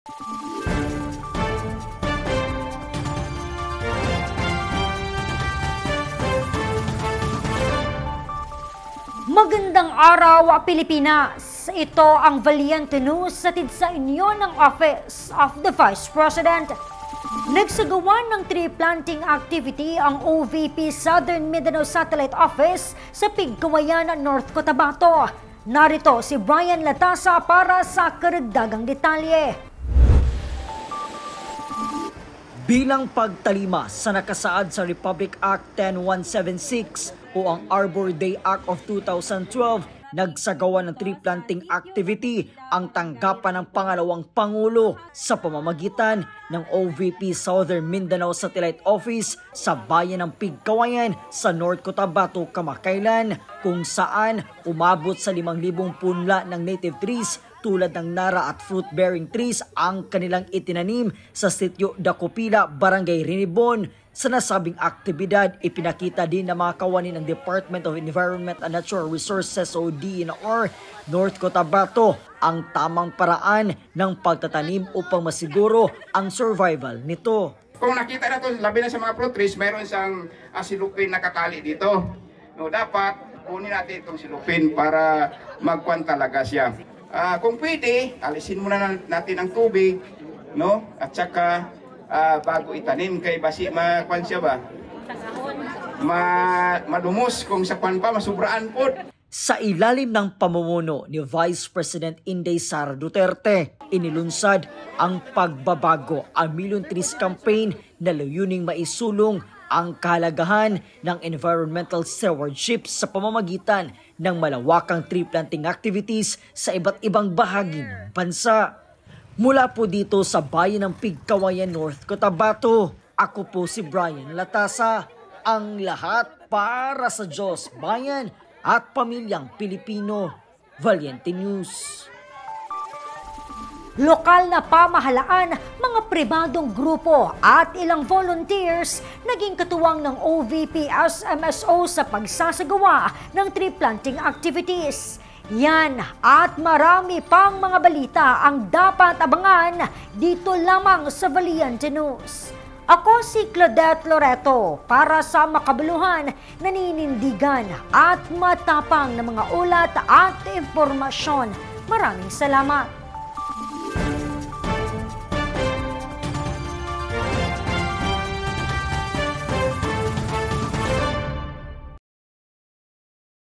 Magandang araw, Pilipinas! Ito ang Valiente News hatid sa inyo ng Office of the Vice President. Nagsagawa ng tree planting activity ang OVP Southern Mindanao Satellite Office sa Pigkawayan, North Cotabato. Narito si Brian Latasa para sa karagdagang detalye. Bilang pagtalima sa nakasaad sa Republic Act 10176 o ang Arbor Day Act of 2012, nagsagawa ng tree planting activity ang tanggapan ng pangalawang Pangulo sa pamamagitan ng OVP Southern Mindanao Satellite Office sa bayan ng Pigkawayan sa North Cotabato kamakailan, kung saan umabot sa 5,000 punla ng native trees tulad ng nara at fruit-bearing trees ang kanilang itinanim sa sitio Dacopila, Barangay Rinibon. Sa nasabing aktibidad, ipinakita din ng mga kawani ng Department of Environment and Natural Resources o DENR North Cotabato ang tamang paraan ng pagtatanim upang masiguro ang survival nito. Kung nakita na ito, labi na sa mga fruit trees, mayroon isang silupin na katali dito. No, dapat kunin natin itong silupin para magkuhan talaga siya. Kung pwede, alisin muna natin ang tubig, no? At saka bago itanim kay basi makuan siya ba? Madumos kung sa kuan pa masubraan po. Sa ilalim ng pamumuno ni Vice President Inday Sara Duterte, inilunsad ang Pagbabago a Million Trees Campaign na layuning maisulong ang kahalagahan ng environmental stewardship sa pamamagitan ng malawakang tree planting activities sa iba't ibang bahagi ng bansa. Mula po dito sa bayan ng Pigkawayan, North Cotabato, ako po si Brian Latasa, ang lahat para sa Diyos, bayan at pamilyang Pilipino. Valiente News. Lokal na pamahalaan, mga pribadong grupo at ilang volunteers naging katuwang ng OVP SMSO sa pagsasagawa ng tree planting activities. Yan at marami pang mga balita ang dapat abangan dito lamang sa Valiente News. Ako si Claudette Loreto para sa makabuluhan, naninindigan at matapang na mga ulat at impormasyon. Maraming salamat.